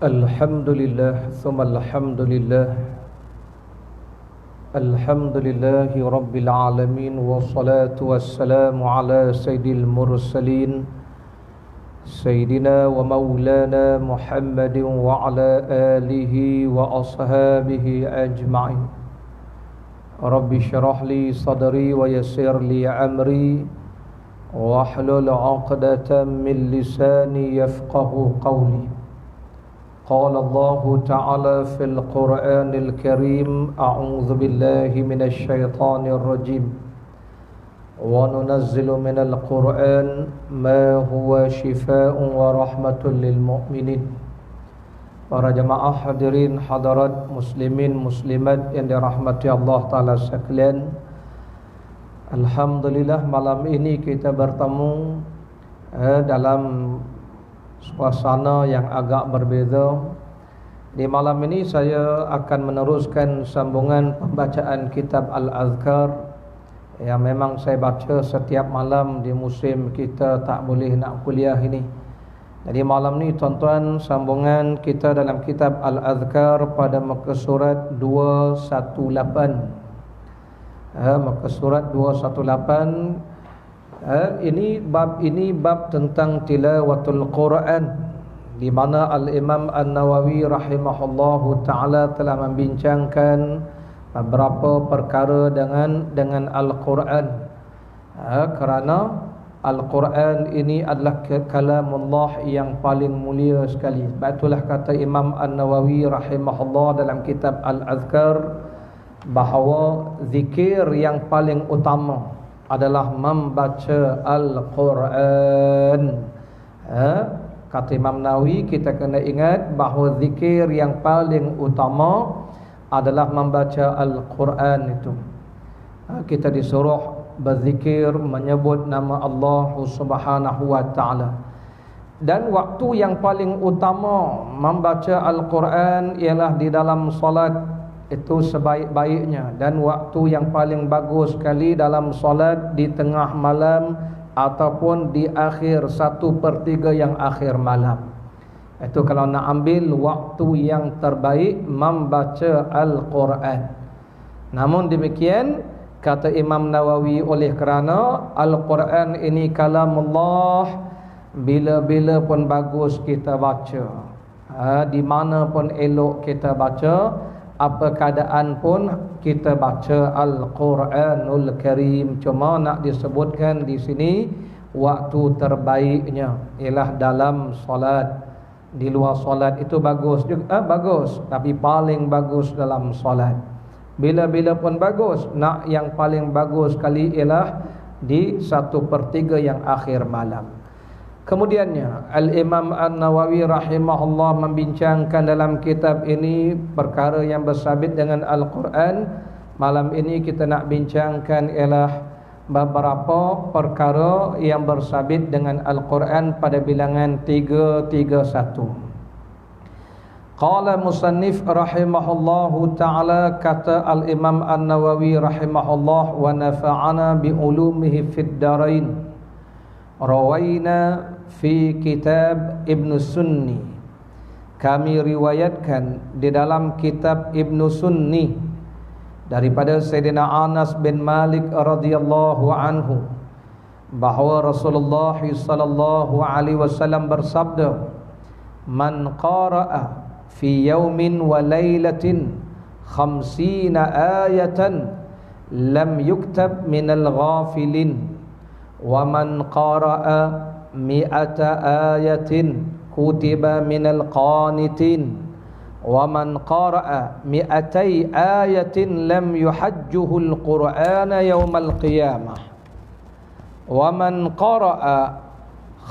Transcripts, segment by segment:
Alhamdulillah, thumma alhamdulillah. Alhamdulillahi rabbil alamin. Wassalatu wassalamu ala sayyidil mursalin Sayyidina wa maulana Muhammadin wa ala alihi wa ashabihi ajma'in. Rabbi syrah li sadri wa yassir li amri wahlul 'uqdatam min lisani yafqahu qawli. قال الله تعالى في القرآن الكريم أعوذ بالله من الشيطان الرجيم وننزل من القرآن ما هو شفاء ورحمة للمؤمنين. Para jemaah hadirin hadirat muslimin muslimat yang dirahmati Allah Ta'ala sekalian, alhamdulillah malam ini kita bertemu dalam suasana yang agak berbeza. Di malam ini saya akan meneruskan sambungan pembacaan kitab Al-Azkar yang memang saya baca setiap malam di musim kita tak boleh nak kuliah ini. Jadi malam ni tuan-tuan, sambungan kita dalam kitab Al-Azkar pada muka surat 218. Muka surat 218. Ini bab tentang tilawatul Quran, di mana Al-Imam An-Nawawi rahimahullahu ta'ala telah membincangkan beberapa perkara dengan Al-Quran. Kerana Al-Quran ini adalah kalamullah yang paling mulia sekali. Sebab itulah kata Imam An-Nawawi rahimahullah dalam kitab Al-Azkar bahawa zikir yang paling utama adalah membaca Al-Quran. Kata Imam Nawawi, kita kena ingat bahawa zikir yang paling utama adalah membaca Al-Quran itu. Kita disuruh berzikir, menyebut nama Allah Subhanahu wa ta'ala. Dan waktu yang paling utama membaca Al-Quran ialah di dalam solat. Itu sebaik-baiknya. Dan waktu yang paling bagus sekali dalam solat di tengah malam ataupun di akhir 1/3 yang akhir malam. Itu kalau nak ambil waktu yang terbaik membaca Al-Quran. Namun demikian, kata Imam Nawawi, oleh kerana Al-Quran ini kalamullah, bila-bila pun bagus kita baca, di mana pun elok kita baca, apa keadaan pun kita baca Al-Quranul Karim. Cuma nak disebutkan di sini waktu terbaiknya ialah dalam solat. Di luar solat itu bagus juga, bagus, tapi paling bagus dalam solat. Bila-bila pun bagus, nak yang paling bagus sekali ialah di 1/3 yang akhir malam. Kemudiannya Al-Imam An-Nawawi rahimahullah membincangkan dalam kitab ini perkara yang bersabit dengan Al-Quran. Malam ini kita nak bincangkan ialah beberapa perkara yang bersabit dengan Al-Quran pada bilangan 331. Qala musannif rahimahullahu ta'ala, kata Al-Imam An-Nawawi rahimahullah, wa nafa'ana bi ulumihi fid darain. Rawaina fi kitab Ibn Sunni, kami riwayatkan di dalam kitab Ibn Sunni daripada Sayyidina Anas bin Malik radhiyallahu anhu bahawa Rasulullah sallallahu alaihi wasallam bersabda, man qara'a fi yawmin wa laylatin 50 ayatan lam yuktab minal ghafilin wa man qara'a mi'ata ayatin kutiba minal qanitin wa man qara'a mi'atai ayatin lam yuhajjuhul qur'ana yawmal qiyamah wa man qara'a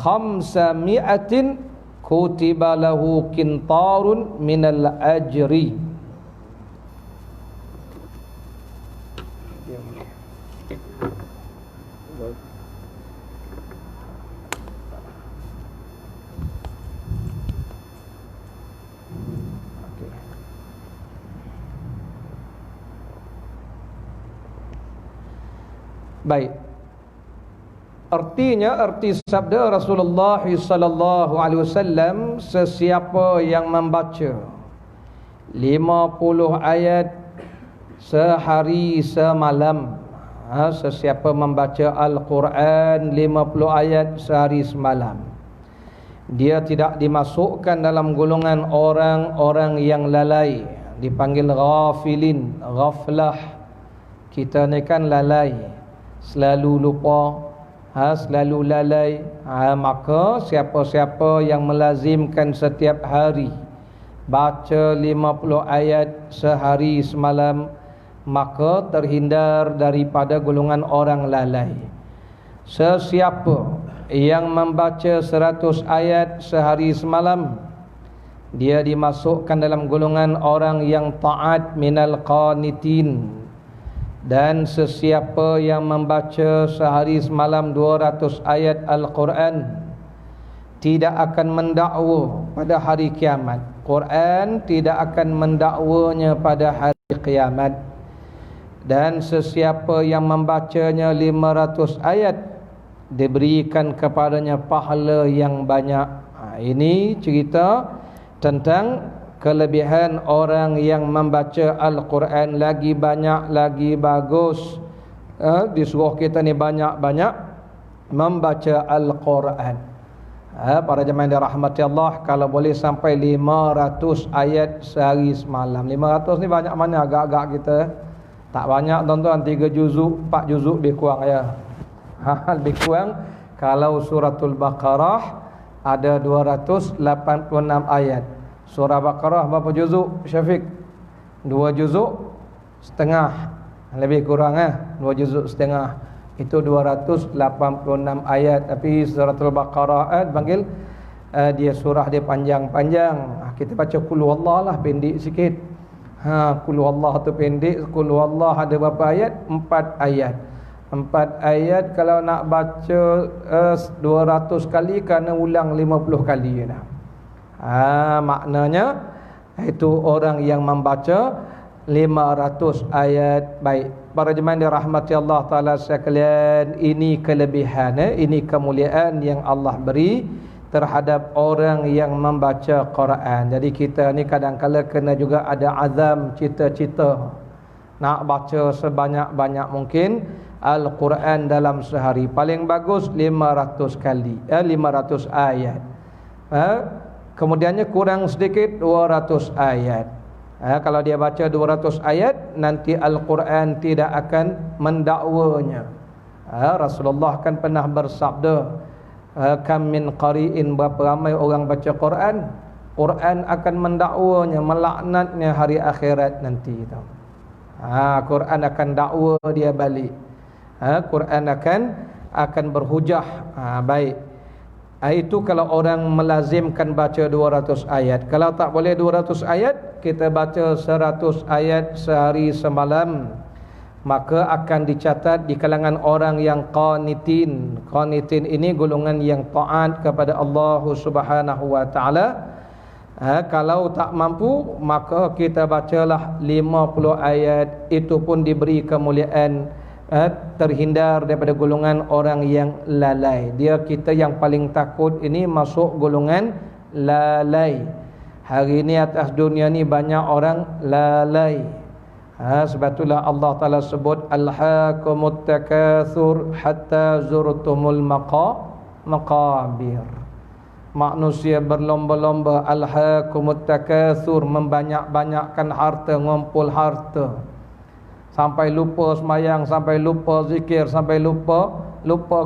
khamsa mi'atin kutiba lahu kintarun minal ajri. Baik. Arti sabda Rasulullah sallallahu alaihi wasallam, sesiapa yang membaca 50 ayat sehari semalam, sesiapa membaca Al-Quran 50 ayat sehari semalam, dia tidak dimasukkan dalam golongan orang-orang yang lalai, dipanggil ghafilin, ghaflah. Kita ni kan lalai, selalu lupa, selalu lalai. Maka siapa-siapa yang melazimkan setiap hari baca 50 ayat sehari semalam, maka terhindar daripada golongan orang lalai. Sesiapa yang membaca 100 ayat sehari semalam, dia dimasukkan dalam golongan orang yang taat minal qanitin. Dan sesiapa yang membaca sehari semalam 200 ayat Al-Quran, tidak akan mendakwa pada hari kiamat. Quran tidak akan mendakwanya pada hari kiamat. Dan sesiapa yang membacanya 500 ayat, diberikan kepadanya pahala yang banyak. Ini cerita tentang kelebihan orang yang membaca Al-Quran. Lagi banyak, lagi bagus. Disuruh kita ni banyak-banyak membaca Al-Quran. Para jemaah yang dirahmati Allah, kalau boleh sampai 500 ayat sehari semalam. 500 ni banyak mana agak-agak kita? Tak banyak tuan-tuan, 3 juzuk, 4 juzuk lebih kurang ya. Lebih kurang. Kalau suratul Baqarah ada 286 ayat. Surah Baqarah berapa juzuk Syafiq? 2 juzuk setengah, lebih kurang 2 juzuk setengah. Itu 286 ayat. Tapi suratul Baqarah panggil dia surah dia panjang-panjang. Kita baca qul huwallah lah, pendek sikit. Qul huwallah tu pendek. Qul huwallah ada berapa ayat? 4 ayat. 4 ayat kalau nak baca 200 kali, kena ulang 50 kali dah. Maknanya itu orang yang membaca 500 ayat. Baik, para jemaah yang dirahmati Allah Ta'ala sekalian, ini kelebihan, ini kemuliaan yang Allah beri terhadap orang yang membaca Quran. Jadi kita ni kadang-kadang kena juga ada azam, cita-cita nak baca sebanyak-banyak mungkin Al-Quran dalam sehari. Paling bagus 500 kali, 500 ayat. Kemudiannya kurang sedikit 200 ayat. Kalau dia baca 200 ayat, nanti Al-Quran tidak akan mendakwanya. Rasulullah kan pernah bersabda, kam min qari'in, berapa ramai orang baca Quran, Quran akan mendakwanya, melaknatnya hari akhirat nanti. Quran akan dakwa dia balik. Quran akan berhujah. Baik. Itu kalau orang melazimkan baca 200 ayat. Kalau tak boleh 200 ayat, kita baca 100 ayat sehari semalam, maka akan dicatat di kalangan orang yang qanitin. Qanitin ini golongan yang taat kepada Allah Subhanahu wa taala. Kalau tak mampu, maka kita bacalah 50 ayat. Itu pun diberi kemuliaan, terhindar daripada golongan orang yang lalai. Dia kita yang paling takut ini masuk golongan lalai. Hari ini atas dunia ni banyak orang lalai. Sebab itulah Allah Ta'ala sebut alhaakumut takatsur hatta zurtumul maqabir. Manusia berlomba-lomba, alhaakumut takatsur, membanyak-banyakkan harta, ngumpul harta, sampai lupa semayang, sampai lupa zikir, sampai lupa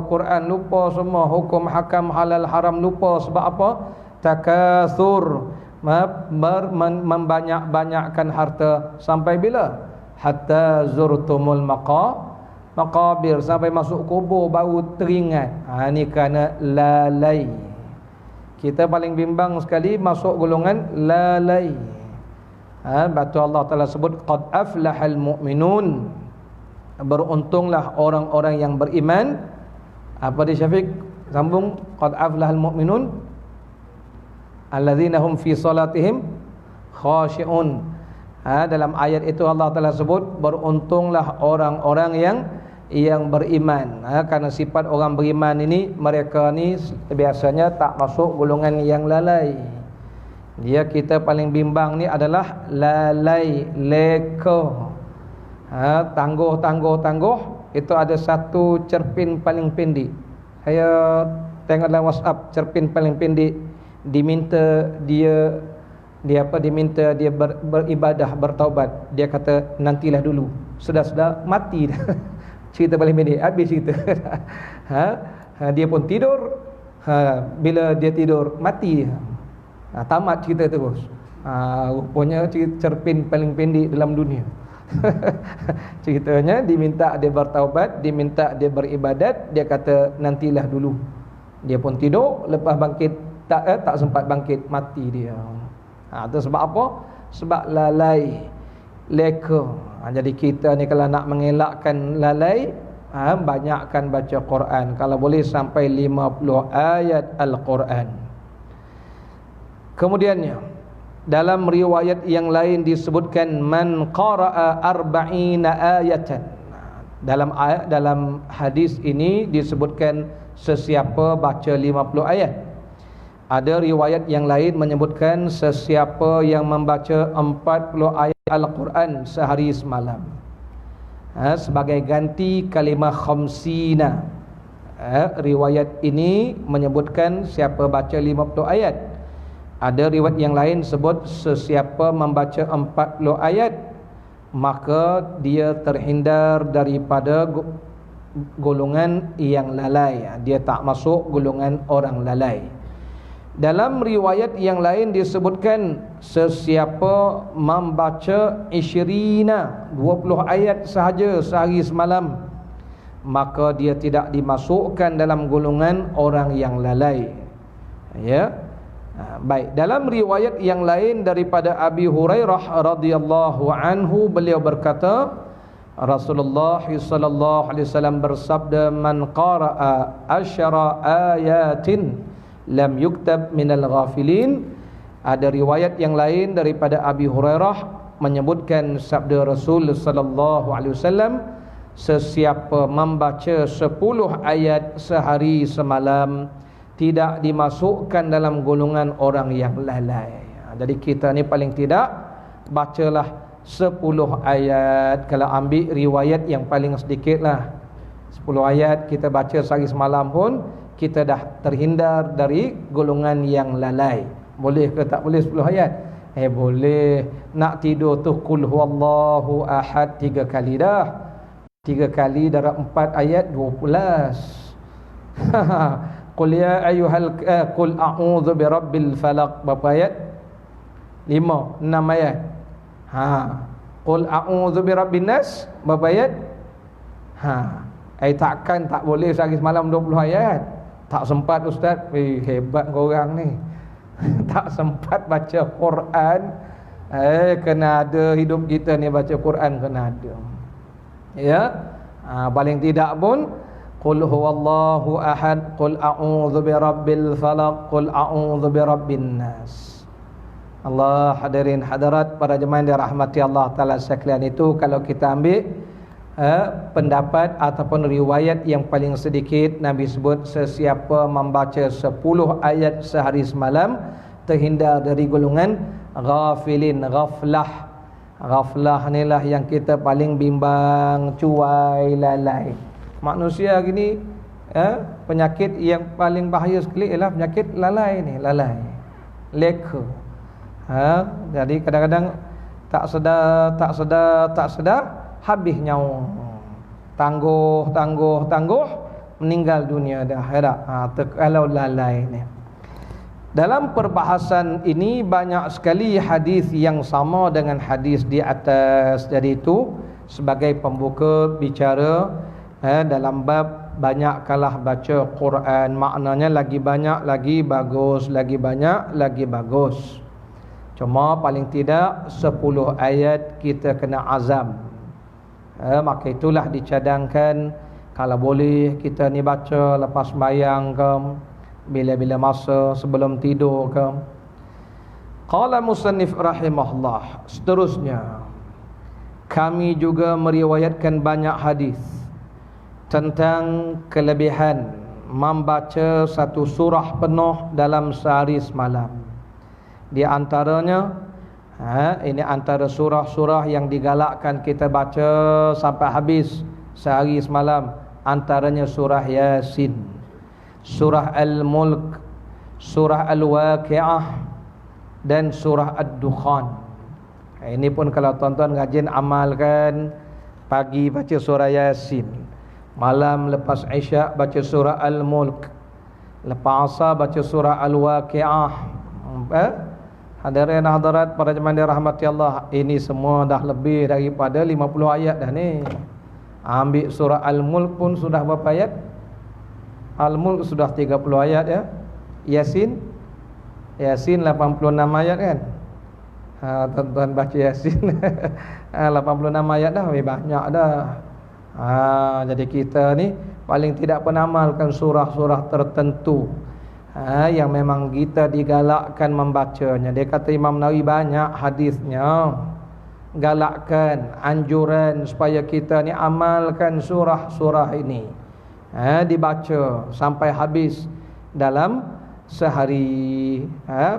Quran, lupa semua hukum hakam halal haram, lupa. Sebab apa? Takatsur, membanyak-banyakkan harta. Sampai bila? Hatta zurtumul maqabir, sampai masuk kubur baru teringat. Ini kerana lalai. Kita paling bimbang sekali masuk golongan lalai. Batu Allah Ta'ala sebut qad aflahal mu'minun, beruntunglah orang-orang yang beriman. Apa dia Syafiq? Sambung, qad aflahal mu'minun alladzina hum fi salatihim khashi'un. Dalam ayat itu Allah Ta'ala sebut beruntunglah orang-orang yang yang beriman. Karena sifat orang beriman ini, mereka ni biasanya tak masuk golongan yang lalai. Dia kita paling bimbang ni adalah lalai, leka, tangguh. Itu ada satu cerpen paling pendek. Saya tengok dalam WhatsApp cerpen paling pendek. Diminta dia beribadah, bertaubat. Dia kata nantilah dulu. Sudah mati dah. Cerita paling pendek, habis cerita. Dia pun tidur. Bila dia tidur, mati dia. Tamat cerita terus. Rupanya cerpen paling pendek dalam dunia. Ceritanya diminta dia bertaubat, diminta dia beribadat, dia kata nantilah dulu. Dia pun tidur, lepas bangkit tak sempat bangkit, mati dia. Itu sebab apa? Sebab lalai, leka. Jadi kita ni kalau nak mengelakkan lalai, banyakkan baca Quran. Kalau boleh sampai 50 ayat Al-Quran. Kemudiannya, dalam riwayat yang lain disebutkan man qara'a arba'ina ayatan. Dalam hadis ini disebutkan sesiapa baca 50 ayat. Ada riwayat yang lain menyebutkan sesiapa yang membaca 40 ayat Al-Quran sehari semalam, sebagai ganti kalimah khamsina. Riwayat ini menyebutkan siapa baca 50 ayat. Ada riwayat yang lain sebut sesiapa membaca 40 ayat, maka dia terhindar daripada golongan yang lalai. Dia tak masuk golongan orang lalai. Dalam riwayat yang lain disebutkan sesiapa membaca 20 ayat sahaja sehari semalam, maka dia tidak dimasukkan dalam golongan orang yang lalai. Ya. Baik, dalam riwayat yang lain daripada Abi Hurairah radhiyallahu anhu, beliau berkata Rasulullah sallallahu alaihi wasallam bersabda, man qara'a asyara ayatin lam yuktab minal ghafilin. Ada riwayat yang lain daripada Abi Hurairah menyebutkan sabda Rasul sallallahu alaihi wasallam, sesiapa membaca 10 ayat sehari semalam tidak dimasukkan dalam golongan orang yang lalai. Jadi kita ni paling tidak bacalah 10 ayat. Kalau ambil riwayat yang paling sedikit lah, 10 ayat kita baca sehari semalam pun kita dah terhindar dari golongan yang lalai. Boleh ke tak boleh 10 ayat? Boleh. Nak tidur tu qul huwallahu ahad 3 kali dah. 3 kali darab 4 ayat 12. Qul ya ayyuhal qul a'udzu birabbil falaq, berapa ayat? 5, 6 ayat. Qul a'udzu birabbin nas, berapa ayat? Takkan tak boleh sehari semalam 20 ayat. Tak sempat ustaz. Hebat korang ni. Tak sempat baca Quran. Kena ada hidup kita ni baca Quran, kena ada. Ya. Paling tidak pun qul huwallahu ahad, qul a'udzu birabbil falaq, qul a'udzu birabbin nas. Allah, hadirin hadirat para jemaah yang dirahmati Allah Taala sekalian, itu kalau kita ambil pendapat ataupun riwayat yang paling sedikit, Nabi sebut sesiapa membaca 10 ayat sehari semalam terhindar dari golongan ghafilin. Ghaflah inilah yang kita paling bimbang, cuai, lalai. Manusia gini, penyakit yang paling bahaya sekali ialah penyakit lalai ni, leka. Jadi kadang-kadang tak sedar habis nyawa. Tangguh meninggal dunia dah. Kalau lalai ni. Dalam perbahasan ini banyak sekali hadis yang sama dengan hadis di atas. Jadi itu sebagai pembuka bicara dalam bab banyak kalah baca Quran, maknanya lagi banyak lagi bagus, lagi banyak lagi bagus. Cuma paling tidak 10 ayat kita kena azam. Maka itulah dicadangkan kalau boleh kita ni baca lepas sembahyang ke, bila-bila masa sebelum tidur ke. Qala musannif rahimahullah, seterusnya kami juga meriwayatkan banyak hadis tentang kelebihan membaca satu surah penuh dalam sehari semalam. Di antaranya ini antara surah-surah yang digalakkan kita baca sampai habis sehari semalam, antaranya surah Yasin, surah Al-Mulk, surah Al-Waqi'ah dan surah Ad-Dukhan. Ini pun kalau tuan-tuan rajin amalkan, pagi baca surah Yasin, malam lepas Isyak baca surah Al-Mulk, lepas Asar baca surah Al-Waqi'ah. Hadirin hadirat para jemaah dirahmati Allah, ini semua dah lebih daripada 50 ayat dah ni. Ambil surah Al-Mulk pun sudah berapa ayat? Al-Mulk sudah 30 ayat ya. Yasin 86 ayat kan. Tuan-tuan baca Yasin 86 ayat dah, banyak dah. Jadi kita ni paling tidak penamalkan surah-surah tertentu yang memang kita digalakkan membacanya. Dia kata Imam Nawawi banyak hadisnya galakkan, anjuran supaya kita ni amalkan surah-surah ini, dibaca sampai habis dalam sehari.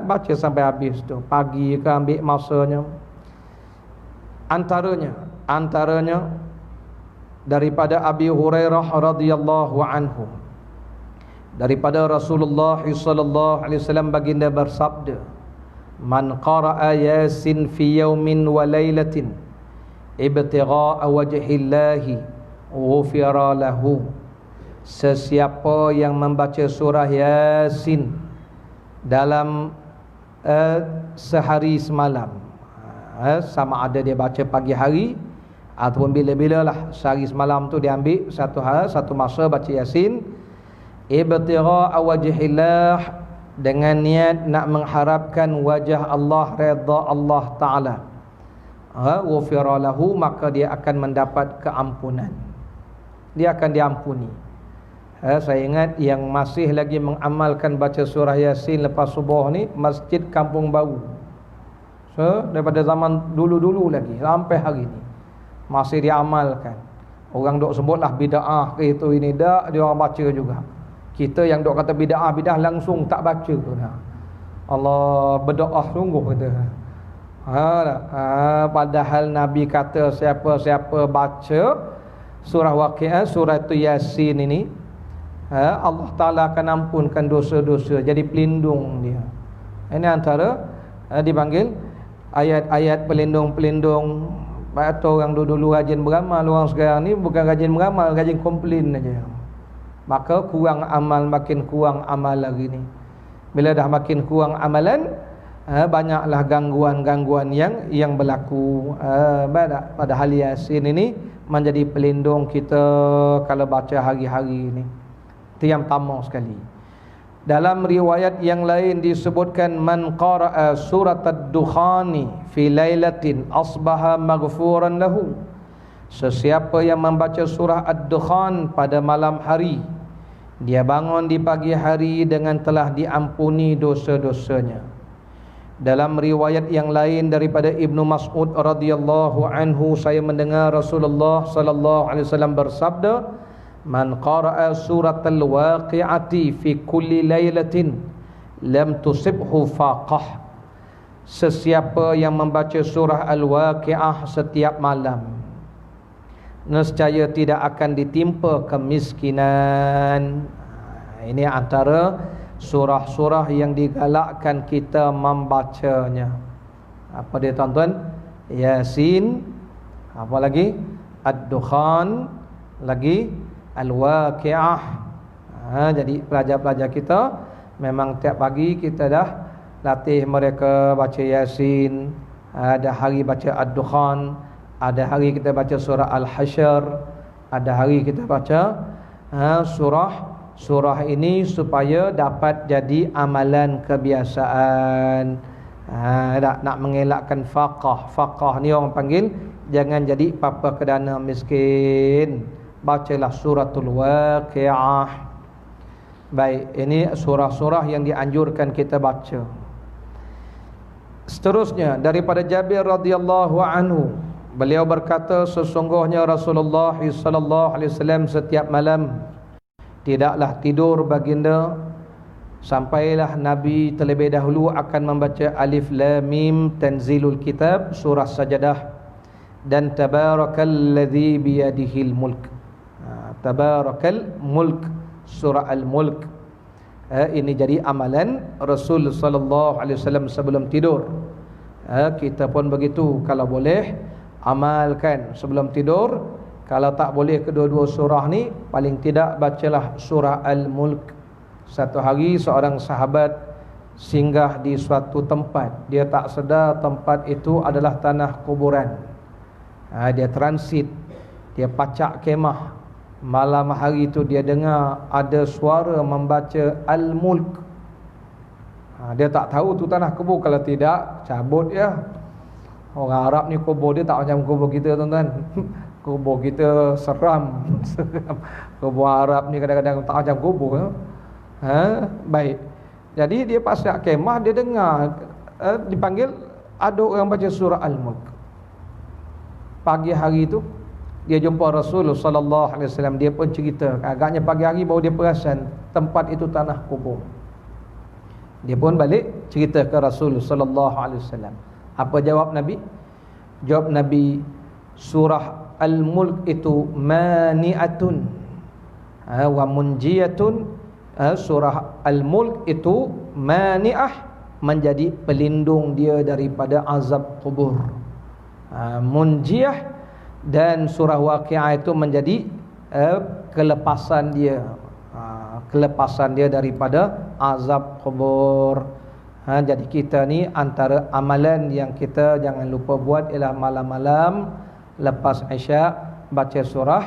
Baca sampai habis tu, pagi ke ambil masanya. Antaranya daripada Abi Hurairah radhiyallahu anhu, daripada Rasulullah sallallahu alaihi wasallam baginda bersabda, man qara'a Yasin fi yawmin wa lailatin ibtigha'a wajhillahi ghufira lahu. Sesiapa yang membaca surah Yasin dalam sehari semalam, sama ada dia baca pagi hari ataupun bila-bila lah, sehari semalam tu dia ambil satu masa baca Yasin, ibtigha'a wajhillah, dengan niat nak mengharapkan wajah Allah, redha Allah Ta'ala, ghufira lahu, maka dia akan mendapat keampunan, dia akan diampuni. Saya ingat yang masih lagi mengamalkan baca surah Yasin lepas subuh ni Masjid Kampung Baru. Daripada zaman dulu-dulu lagi sampai hari ni masih diamalkan. Orang dok sebutlah bid'ah ke itu ini, dak, dia orang baca juga. Kita yang dok kata bid'ah langsung tak baca tu dah. Allah, berdoa sungguh kata. Padahal Nabi kata siapa-siapa baca surah Waqi'ah, surah Yasin ini, Allah Ta'ala akan ampunkan dosa-dosa, jadi pelindung dia. Ini antara dipanggil ayat-ayat pelindung-pelindung. Atau orang dulu rajin beramal, orang sekarang ni bukan rajin beramal, rajin komplain aja. Maka kurang amal, makin kurang amal lagi ni. Bila dah makin kurang amalan, banyaklah gangguan-gangguan yang berlaku. Padahal Yasin ini menjadi pelindung kita kalau baca hari-hari ini. Itu yang pertama sekali. Dalam riwayat yang lain disebutkan, man qara'a surat ad-dukhani fi lailatin asbaha maghfuran lahu. Sesiapa yang membaca surah ad-dukhan pada malam hari, dia bangun di pagi hari dengan telah diampuni dosa-dosanya. Dalam riwayat yang lain daripada Ibnu Mas'ud radhiyallahu anhu, saya mendengar Rasulullah sallallahu alaihi wasallam bersabda, man qara'a suratal waqi'ati fi kulli lailatin lam tusibhu faqah. Sesiapa yang membaca surah Al-Waqi'ah setiap malam, nescaya tidak akan ditimpa kemiskinan. Ini antara surah-surah yang digalakkan kita membacanya. Apa dia tuan-tuan? Yasin, apa lagi? Ad-Dukhan, lagi Al-Waqi'ah. Jadi pelajar-pelajar kita memang tiap pagi kita dah latih mereka baca Yasin. Ada hari baca Ad-Dukhan, ada hari kita baca surah Al-Hasyr, ada hari kita baca surah ini supaya dapat jadi amalan kebiasaan. Nak mengelakkan faqah ni orang panggil jangan jadi papa kedana miskin. Bacalah suratul Waqi'ah. Baik, ini surah-surah yang dianjurkan kita baca. Seterusnya daripada Jabir radhiyallahu anhu, Beliau berkata, sesungguhnya Rasulullah sallallahu alaihi wasallam setiap malam tidaklah tidur baginda sampailah Nabi terlebih dahulu akan membaca Alif Lam Mim Tanzilul Kitab, surah Sajadah, dan Tabarakalladzi biyadihil mulk. Tabarakal mulk, surah Al-Mulk. Ini jadi amalan Rasul sallallahu alaihi wasallam sebelum tidur. Kita pun begitu, kalau boleh amalkan sebelum tidur. Kalau tak boleh kedua-dua surah ni, paling tidak bacalah surah Al-Mulk. Satu hari seorang sahabat singgah di suatu tempat. Dia tak sedar tempat itu adalah tanah kuburan. Dia transit, dia pacak kemah. Malam hari itu dia dengar ada suara membaca Al-Mulk. Dia tak tahu tu tanah kubur. Kalau tidak, cabut ya. Orang Arab ni kubur dia tak macam kubur kita, tuan-tuan. Kubur kita seram. Kubur Arab ni kadang-kadang tak macam kubur. Baik. Jadi dia pasal kemah, dia dengar dipanggil ada orang baca surah Al-Mulk. Pagi hari itu dia jumpa Rasul sallallahu alaihi wasallam. Dia pun cerita, agaknya pagi hari baru dia perasan tempat itu tanah kubur. Dia pun balik cerita ke Rasul sallallahu alaihi wasallam. Apa jawab Nabi? Jawab Nabi, surah Al-Mulk itu mani'atun wa munjiyatun. Surah Al-Mulk itu mani'ah, menjadi pelindung dia daripada azab kubur. Munjiyah, dan surah Waqi'ah itu menjadi kelepasan dia, kelepasan dia daripada azab kubur. Jadi kita ni antara amalan yang kita jangan lupa buat ialah malam-malam lepas Isyak baca surah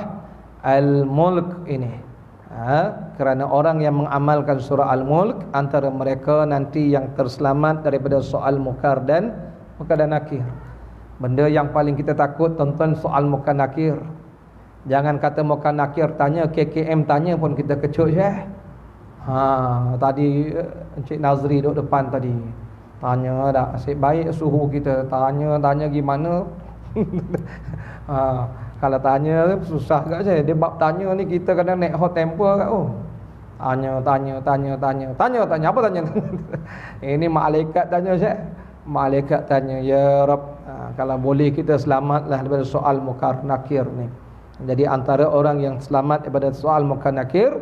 Al-Mulk ini. Kerana orang yang mengamalkan surah Al-Mulk antara mereka nanti yang terselamat daripada soal mukar dan nakir. Benda yang paling kita takut, tonton, soal mukar nakir. Jangan kata mukar nakir tanya, KKM tanya pun kita kecut Syekh. Tadi Encik Nazri duduk depan tadi, tanya dah asyik baik suhu kita, tanya gimana. Kalau tanya susah kat saya. Dia bab tanya ni kita kadang naik hot temper kat. Tanya apa tanya? Ini malaikat tanya Syekh. Malaikat tanya, ya Rabb, kalau boleh kita selamatlah daripada soal mukar nakir ni. Jadi antara orang yang selamat daripada soal mukar nakir,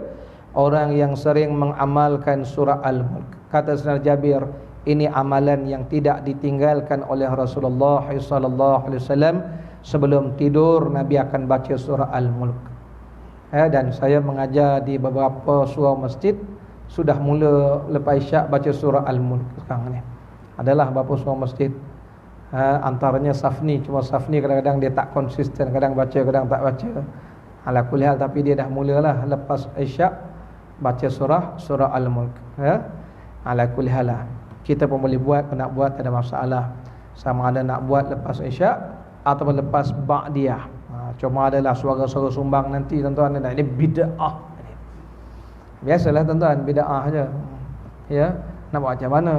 orang yang sering mengamalkan surah Al-Mulk. Kata Sayyidina Jabir, ini amalan yang tidak ditinggalkan oleh Rasulullah sallallahu alaihi wasallam. Sebelum tidur Nabi akan baca surah Al-Mulk. Dan saya mengajar di beberapa surau masjid, sudah mula lepas Isyak baca surah Al-Mulk sekarang ni. Adalah beberapa surau masjid, antaranya Safni. Cuma Safni kadang-kadang dia tak konsisten, kadang baca kadang tak baca. Ala kulli hal, tapi dia dah mulalah lepas Isyak baca surah Al-Mulk. Ala kulli hal, kita pun boleh buat, nak buat tak ada masalah. Sama ada nak buat lepas Isyak ataupun lepas ba'diyah. Cuma adalah suara-suara sumbang nanti tuan-tuan, ini bid'ah. Biasalah tuan-tuan, bid'ah aja. Ya, nak buat macam mana?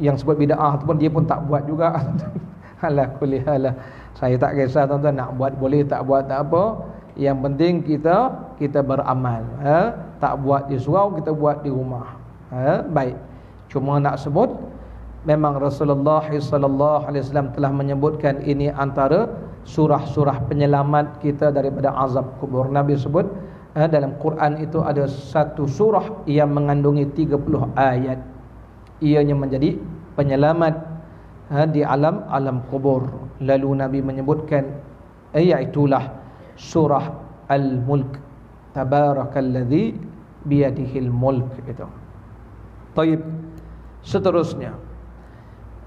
Yang sebut bid'ah tu pun dia pun tak buat juga. Ala kulli hal, saya tak kisah tuan-tuan, nak buat boleh, tak buat tak apa. Yang penting kita beramal. Tak buat di surau, kita buat di rumah. Baik. Cuma nak sebut, memang Rasulullah sallallahu alaihi wasallam telah menyebutkan ini antara surah-surah penyelamat kita daripada azab kubur. Nabi sebut dalam Quran itu ada satu surah yang mengandungi 30 ayat. Ianya menjadi penyelamat di alam kubur. Lalu Nabi menyebutkan iaitulah surah Al-Mulk. Tabarakalladzi biyadihil mulk itu. Baik. Seterusnya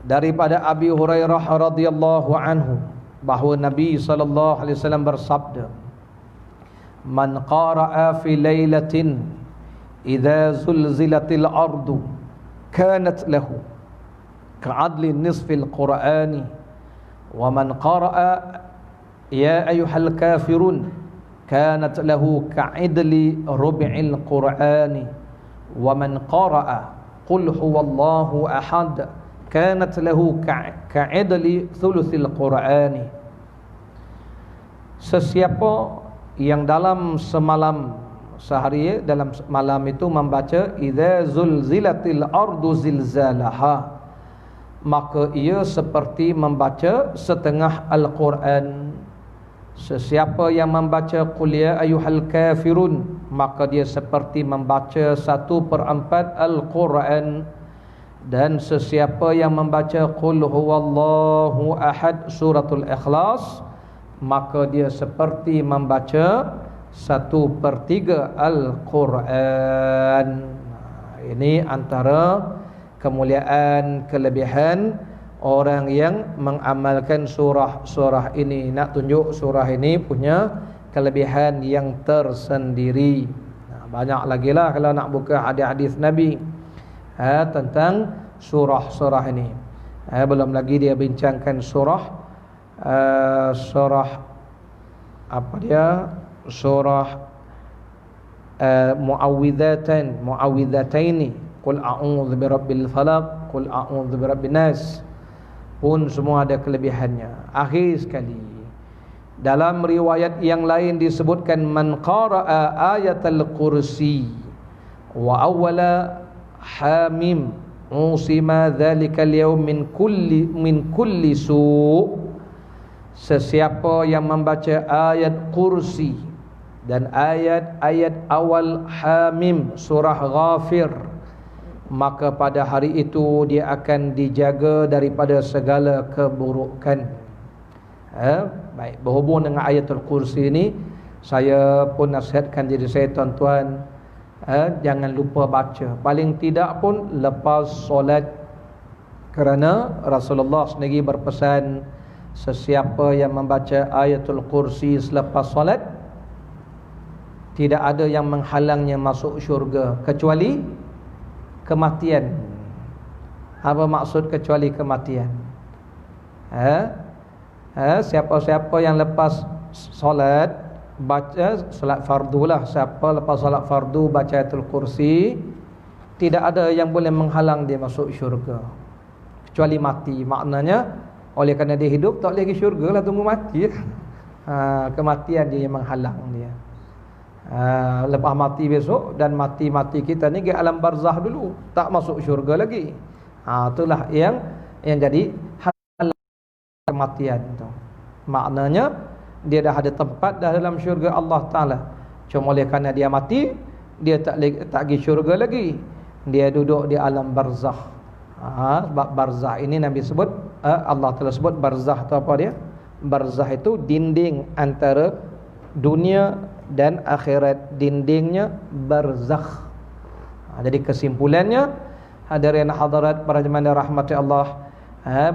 daripada Abi Hurairah radhiyallahu anhu bahawa Nabi sallallahu alaihi wasallam bersabda, man qara'a fi lailatin idza zulzilatil ardu kanat lahu ka'adli nisfil qur'ani wa man qara'a ya ayyuhal kafirun kanat lahu ka'idli rub'il qur'ani wa man qara'a qul huwallahu ahad kanat lahu ka'idli thuluthil Qur'ani. Sesiapa yang dalam semalam sehari, dalam malam itu membaca idza zulzilatil ardu zilzalaha, maka ia seperti membaca setengah Al-Quran. Sesiapa yang membaca qul ya ayyuhal kafirun, maka dia seperti membaca 1/4 Al-Quran. Dan sesiapa yang membaca qul huwallahu ahad suratul Ikhlas, maka dia seperti membaca 1/3 Al-Quran. Ini antara kemuliaan, kelebihan orang yang mengamalkan surah ini. Nak tunjuk surah ini punya kelebihan yang tersendiri. Banyak lagi lah kalau nak buka hadis-hadis Nabi tentang surah-surah ini. Belum lagi dia bincangkan surah apa dia, surah muawwidhataini, qul a'udzu birabbil falaq, qul a'udzu birabbin nas, pun semua ada kelebihannya. Akhir sekali, dalam riwayat yang lain disebutkan man qara'a ayatal kursi wa awwala hamim usima dzalikal yaum min kulli su'. Sesiapa yang membaca ayat kursi dan ayat-ayat awal hamim surah Ghafir, maka pada hari itu dia akan dijaga daripada segala keburukan. Baik, berhubung dengan ayatul kursi ini, saya pun nasihatkan diri saya, tuan-tuan, jangan lupa baca, paling tidak pun lepas solat, kerana Rasulullah sendiri berpesan, sesiapa yang membaca ayatul kursi selepas solat, tidak ada yang menghalangnya masuk syurga kecuali kematian. Apa maksud kecuali kematian? Siapa-siapa yang lepas solat baca solat fardu lah, siapa lepas solat fardu baca ayatul kursi, tidak ada yang boleh menghalang dia masuk syurga kecuali mati. Maknanya oleh kerana dia hidup tak boleh pergi syurga lah, tunggu mati. Kematian dia yang menghalang dia. Lepas mati besok, dan mati-mati kita ni ke alam barzah dulu, tak masuk syurga lagi. Itulah yang jadi halang kematian tu. Maknanya dia dah ada tempat dah dalam syurga Allah Ta'ala. Cuma oleh kerana dia mati, dia tak pergi syurga lagi, dia duduk di alam barzah. Sebab barzah ini Nabi sebut, Allah telah sebut barzah tu apa dia? Barzah itu dinding antara dunia dan akhirat, dindingnya barzakh. Jadi kesimpulannya, hadirin hadirat para jemaah rahmati Allah,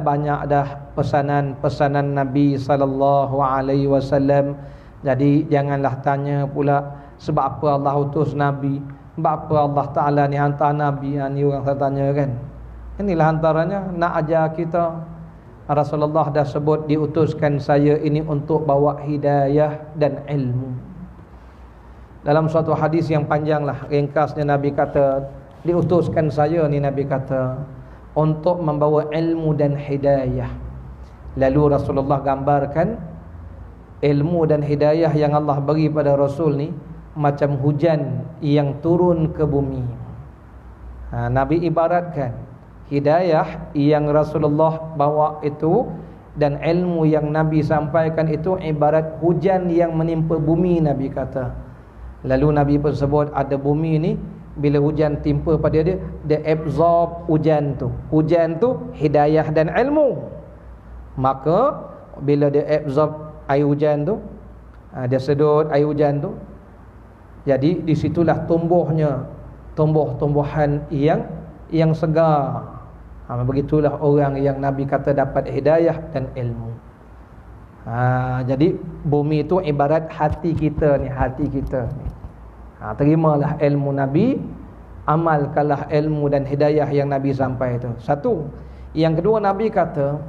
banyak dah pesanan-pesanan Nabi sallallahu alaihi wasallam. Jadi janganlah tanya pula sebab apa Allah utus Nabi, sebab apa Allah Ta'ala ni hantar Nabi. Ni orang tanya kan. Inilah antaranya nak ajar kita. Rasulullah dah sebut, diutuskan saya ini untuk bawa hidayah dan ilmu. Dalam suatu hadis yang panjang lah, ringkasnya Nabi kata, diutuskan saya ni, Nabi kata, untuk membawa ilmu dan hidayah. Lalu Rasulullah gambarkan ilmu dan hidayah yang Allah bagi pada Rasul ni macam hujan yang turun ke bumi. Nabi ibaratkan hidayah yang Rasulullah bawa itu dan ilmu yang Nabi sampaikan itu ibarat hujan yang menimpa bumi, Nabi kata. Lalu Nabi pun sebut, ada bumi ni bila hujan timpa pada dia, dia absorb hujan tu. Hujan tu hidayah dan ilmu. Maka bila dia absorb air hujan tu, dia sedut air hujan tu, jadi disitulah tumbuhnya tumbuh-tumbuhan yang segar. Begitulah orang yang Nabi kata dapat hidayah dan ilmu. Jadi bumi itu ibarat hati kita ni, hati kita ni. Terimalah ilmu Nabi, amalkanlah ilmu dan hidayah yang Nabi sampai itu. Satu. Yang kedua, Nabi kata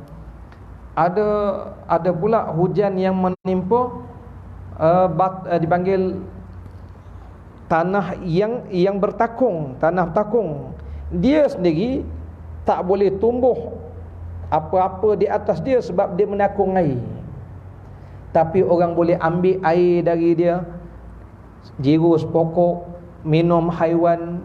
ada pula hujan yang menimpa dipanggil tanah yang bertakung, tanah bertakung. Dia sendiri tak boleh tumbuh apa-apa di atas dia sebab dia menakung air. Tapi orang boleh ambil air dari dia, jirus pokok, minum haiwan.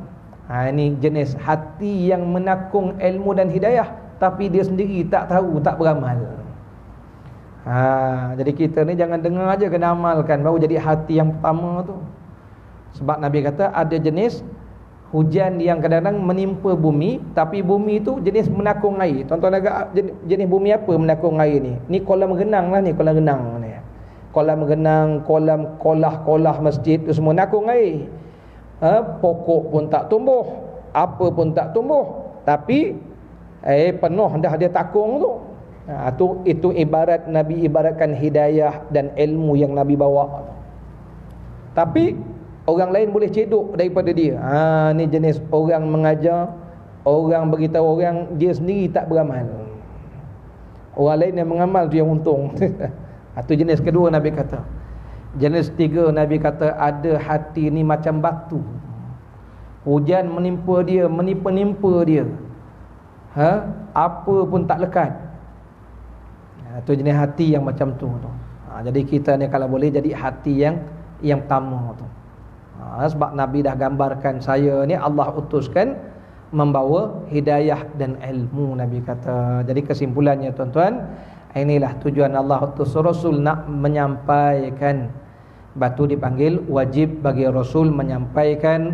Ini jenis hati yang menakung ilmu dan hidayah, tapi dia sendiri tak tahu, tak beramal. Jadi kita ni jangan dengar aja, kena amalkan, baru jadi hati yang pertama tu. Sebab Nabi kata ada jenis hujan yang kadang-kadang menimpa bumi, tapi bumi tu jenis menakung air. Tuan-tuan agak jenis bumi apa menakung air ni? Ni kolam renang lah ni, kolam renang ni. Kolam renang, kolah masjid tu semua nakung air. Pokok pun tak tumbuh, apa pun tak tumbuh, tapi penuh dah dia takung tu. Itu ibarat Nabi ibaratkan hidayah dan ilmu yang Nabi bawa. Tapi orang lain boleh cedok daripada dia. Ni jenis orang mengajar, orang beritahu orang, dia sendiri tak beramal. Orang lain yang mengamal tu yang untung. Itu jenis kedua Nabi kata. Jenis tiga Nabi kata ada hati ni macam batu. Hujan menimpa dia, menimpa dia. Apa pun tak lekat. Itu jenis hati yang macam tu. Jadi kita ni kalau boleh jadi hati yang pertama tu. Sebab Nabi dah gambarkan saya ni Allah utuskan membawa hidayah dan ilmu, Nabi kata. Jadi kesimpulannya tuan-tuan, inilah tujuan Allah utus Rasul nak menyampaikan. Batu dipanggil wajib bagi Rasul menyampaikan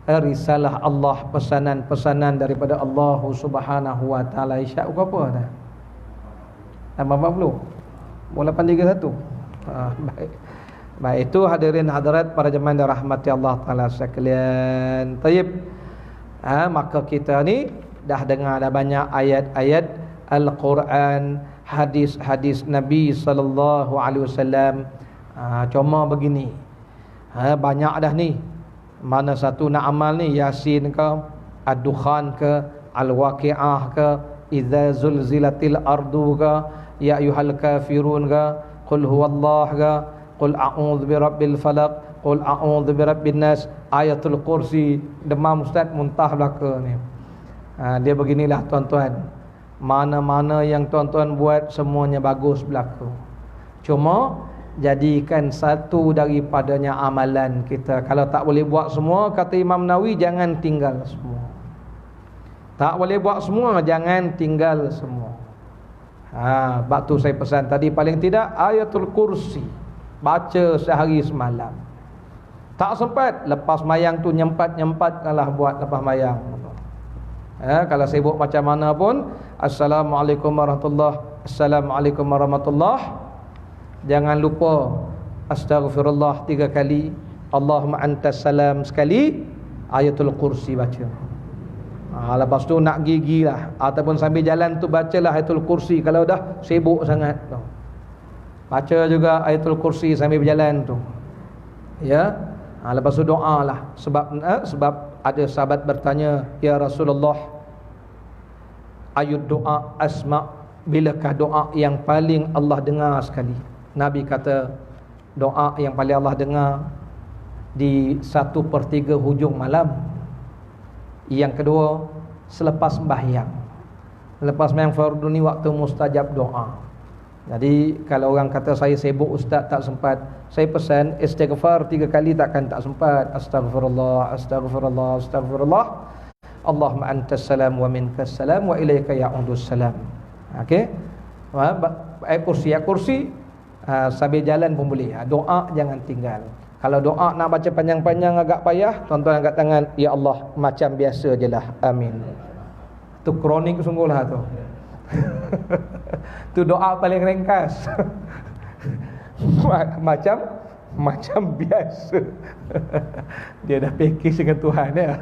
risalah Allah, pesanan-pesanan daripada Allah Subhanahu wa taala. Isyak apa dah? Tambah 40. Bola 831. Baik. Baik, itu hadirin hadirat para jemaah yang dirahmati Allah taala sekalian. Taib. Maka kita ni dah dengar dah banyak ayat-ayat Al-Quran, hadis-hadis Nabi sallallahu alaihi wasallam. Cuma begini, banyak dah ni. Mana satu nak amal ni? Yasin ke, Ad-Dukhan ke, Al-Waqi'ah ke, Idza zulzilatil ardu ke, Ya ayyuhal kafirun ke, Qul huwallah ke, Qul a'udzu birabbil falaq, Qul a'udzu birabbin nas, Ayatul Kursi. Demam ustaz muntah belaka ni. Dia beginilah tuan-tuan, mana-mana yang tuan-tuan buat semuanya bagus belaka. Cuma jadikan satu daripadanya amalan kita. Kalau tak boleh buat semua, kata Imam Nawawi, jangan tinggal semua. Tak boleh buat semua, jangan tinggal semua. Sebab tu saya pesan tadi, paling tidak Ayatul Kursi baca sehari semalam. Tak sempat, lepas mayang tu nyempat-nyempatkanlah buat lepas mayang. Kalau sibuk macam mana pun, Assalamualaikum warahmatullahi, Assalamualaikum warahmatullahi, jangan lupa Astaghfirullah 3 kali, Allahumma antas salam sekali, Ayatul Kursi baca. Lepas tu nak gigi lah, ataupun sambil jalan tu bacalah Ayatul Kursi. Kalau dah sibuk sangat tu, baca juga Ayatul Kursi sambil berjalan tu. Lepas tu doa lah. Sebab ada sahabat bertanya, Ya Rasulullah, ayat doa asma', bilakah doa yang paling Allah dengar sekali? Nabi kata, doa yang paling Allah dengar di 1/3 hujung malam. Yang kedua, selepas sembahyang. Lepas sembahyang fardu ni waktu mustajab doa. Jadi kalau orang kata saya sibuk ustaz tak sempat, saya pesan istighfar 3 kali takkan tak sempat. Astaghfirullah, astaghfirullah, astaghfirullah, Allahumma antas salam wa minkas salam wa ilaika ya'udus salam. Okey. Kursi sambil jalan pun boleh. Doa jangan tinggal. Kalau doa nak baca panjang-panjang agak payah, tuan-tuan angkat tangan, Ya Allah, macam biasa je lah, amin. Tu kronik sungguhlah tu. Tu doa paling ringkas. Macam biasa. Dia dah package dengan Tuhan ya.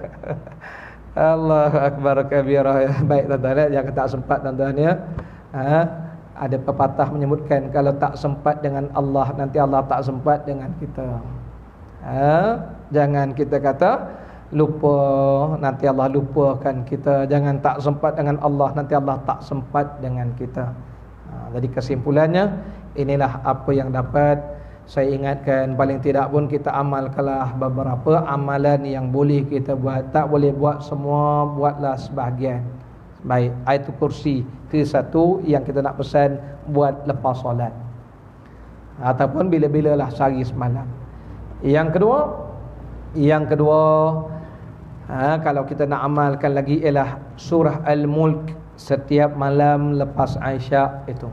Allahu akbar kabirah. Baik tuan-tuan, jangan tak sempat tuan-tuan ya. Ada pepatah menyebutkan, kalau tak sempat dengan Allah, nanti Allah tak sempat dengan kita. Jangan kita kata lupa, nanti Allah lupakan kita. Jangan tak sempat dengan Allah, nanti Allah tak sempat dengan kita. Jadi kesimpulannya, inilah apa yang dapat saya ingatkan. Paling tidak pun kita amalkanlah beberapa amalan yang boleh kita buat. Tak boleh buat semua, buatlah sebahagian. Baik, ayatul kursi itu satu yang kita nak pesan buat lepas solat ataupun bila-bila lah sehari semalam. Yang kedua kalau kita nak amalkan lagi ialah surah Al-Mulk setiap malam lepas Isyak itu,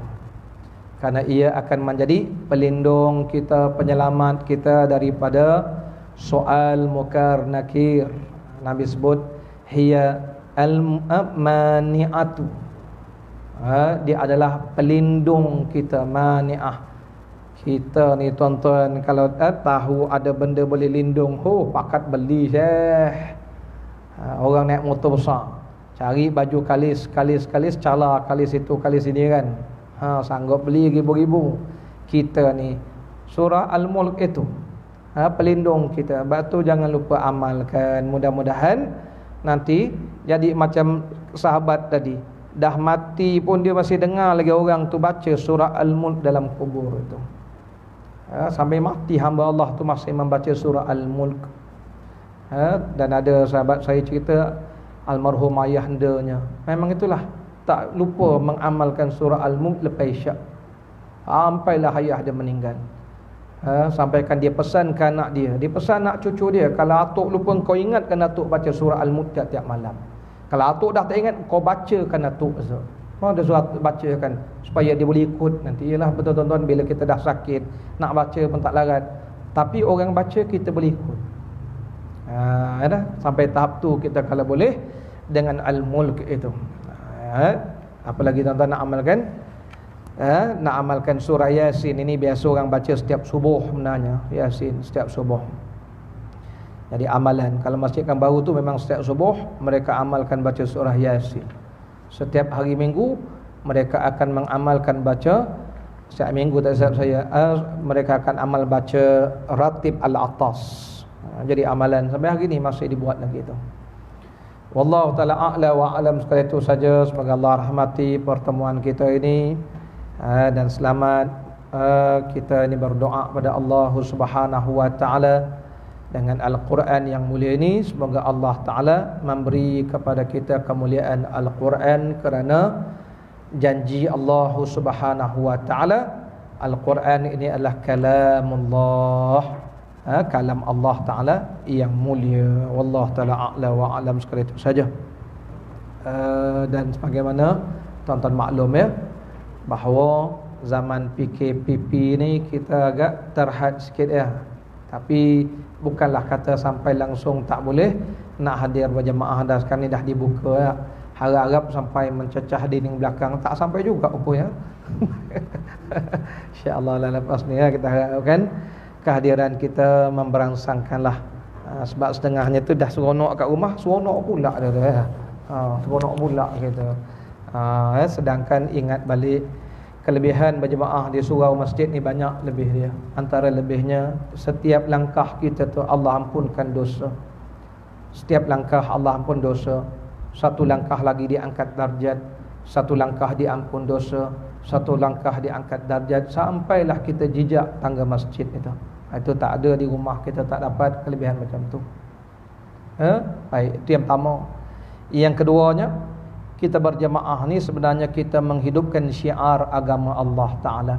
kerana ia akan menjadi pelindung kita, penyelamat kita daripada soal mukar nakir. Nabi sebut hiya al-mani'atu, dia adalah pelindung kita. Mani'ah, kita ni tuan-tuan kalau tahu ada benda boleh lindung, pakat beli orang naik motor besar, cari baju kalis cala kalis itu kalis ini kan, sanggup beli ribu-ribu. Kita ni surah Al-Mulk itu pelindung kita. Sebab tu jangan lupa amalkan. Mudah-mudahan nanti jadi macam sahabat tadi, dah mati pun dia masih dengar lagi orang tu baca surah Al-Mulk dalam kubur itu. Sampai mati hamba Allah tu masih membaca surah Al-Mulk. Dan ada sahabat saya cerita, almarhum ayah hendanya memang itulah, tak lupa mengamalkan surah Al-Mulk lepas Isyak sampailah ayah dia meninggal. Sampaikan dia pesan ke anak dia pesan anak cucu dia, kalau atuk lupa kau ingatkan atuk baca surah Al-Mulk tiap-tiap malam. Kalau atuk dah tak ingat, kau bacakan atuk. Dia suruh bacakan supaya dia boleh ikut nanti. Ialah betul tuan-tuan, bila kita dah sakit nak baca pun tak larat, tapi orang baca kita boleh ikut. Sampai tahap tu kita kalau boleh dengan Al-Mulk itu. Apalagi tuan-tuan nak amalkan nak amalkan surah Yasin. Ini biasa orang baca setiap subuh sebenarnya, Yasin setiap subuh. Jadi amalan kalau masjid kan baru tu memang setiap subuh mereka amalkan baca surah Yasin. Setiap hari Minggu mereka akan mengamalkan baca, setiap minggu tak silap saya mereka akan amal baca Ratib Al-Atas. Jadi amalan sampai hari ni masih dibuat lagi tu. Wallahu taala a'la wa a'lam. Sekali itu saja, semoga Allah rahmati pertemuan kita ini dan selamat. Kita ini berdoa pada Allah Subhanahu wa taala dengan Al-Quran yang mulia ini. Semoga Allah taala memberi kepada kita kemuliaan Al-Quran, kerana janji Allah Subhanahu wa taala Al-Quran ini adalah kalamullah, kalam Allah taala yang mulia. Wallahu taala a'la wa a'lam. Sekali itu saja. Dan sebagaimana tuan-tuan maklum bahawa zaman PKPP ni kita agak terhad sikit tapi bukanlah kata sampai langsung tak boleh nak hadir berjemaah. Dah sekarang ni dah dibuka harap-harap sampai mencecah dinding belakang, tak sampai juga rupanya. InsyaAllah lepas ni kita harapkan kehadiran kita memberangsangkanlah. Sebab setengahnya tu dah seronok kat rumah, seronok pula dia seronok pula gitu. Sedangkan ingat balik kelebihan berjemaah di surau masjid ni banyak lebih dia. Antara lebihnya, setiap langkah kita tu Allah ampunkan dosa. Setiap langkah Allah ampun dosa. Satu langkah lagi diangkat darjat, satu langkah diampun dosa, satu langkah diangkat darjat, sampailah kita jejak tangga masjid itu. Itu tak ada di rumah kita, tak dapat kelebihan macam tu. Baik, itu yang pertama. Yang keduanya, kita berjemaah ni sebenarnya kita menghidupkan syiar agama Allah Ta'ala,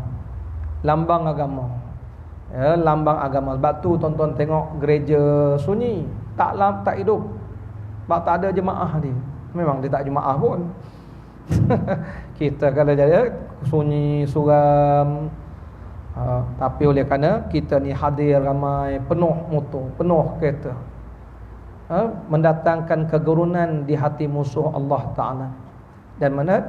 lambang agama. Lambang agama. Sebab tu tuan-tuan tengok gereja sunyi tak hidup, sebab tak ada jemaah dia. Memang dia tak jemaah pun. Kita kalau jadi sunyi suram, tapi oleh kerana kita ni hadir ramai, penuh motor, penuh kereta, mendatangkan kegerunan di hati musuh Allah Ta'ala.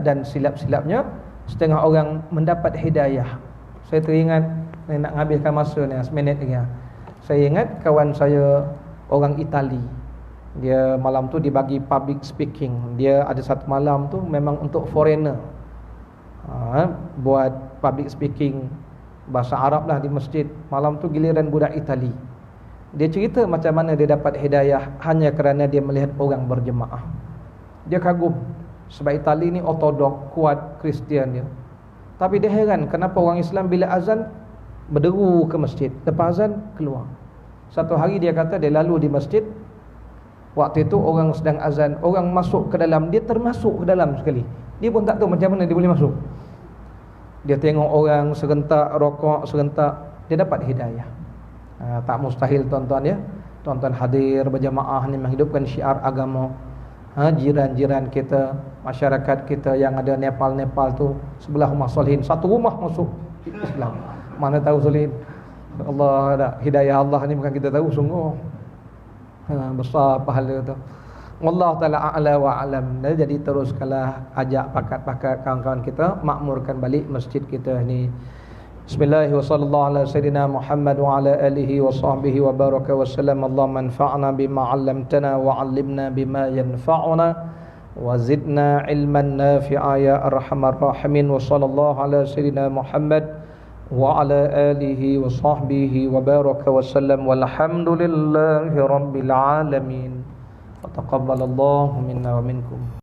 Dan silap-silapnya setengah orang mendapat hidayah. Saya teringat, saya nak habiskan masa ni seminit lagi. Saya ingat kawan saya orang Itali, dia malam tu dibagi public speaking. Dia ada satu malam tu memang untuk foreigner, buat public speaking bahasa Arab lah di masjid. Malam tu giliran budak Itali. Dia cerita macam mana dia dapat hidayah hanya kerana dia melihat orang berjemaah. Dia kagum sebab Itali ni ortodok, kuat Kristian dia. Tapi dia heran kenapa orang Islam bila azan berderu ke masjid, lepas azan keluar. Satu hari dia kata dia lalu di masjid, Waktu itu orang sedang azan, orang masuk ke dalam, dia termasuk ke dalam sekali. Dia pun tak tahu macam mana dia boleh masuk. Dia tengok orang serentak rokok, serentak, dia dapat hidayah. Tak mustahil tuan-tuan ya. Tuan-tuan hadir berjamaah ni menghidupkan syiar agama. Jiran-jiran kita, masyarakat kita yang ada Nepal tu, sebelah rumah Solihin, satu rumah masuk Islam. Mana tahu Solihin. Allah ada hidayah Allah ni bukan kita tahu sungguh. Besar pahala tu. Wallahu taala a'la wa alam. Jadi teruskanlah ajak pakat-pakat kawan-kawan kita makmurkan balik masjid kita ni. Bismillahirrahmanirrahim. Wa sallallahu ala sayyidina Muhammad wa ala alihi wa sahbihi wa baraka wa sallam. Allahumma anfa'na bima 'allamtana wa 'allimna bima yanfa'una wa zidna ilman nafi'a ya arhamar rahimin. Wa sallallahu ala sayyidina Muhammad wa ala alihi wa sahbihi wa baraka wa sallam. Walhamdulillahi rabbil alamin. Wa taqabbalallahu minna wa minkum.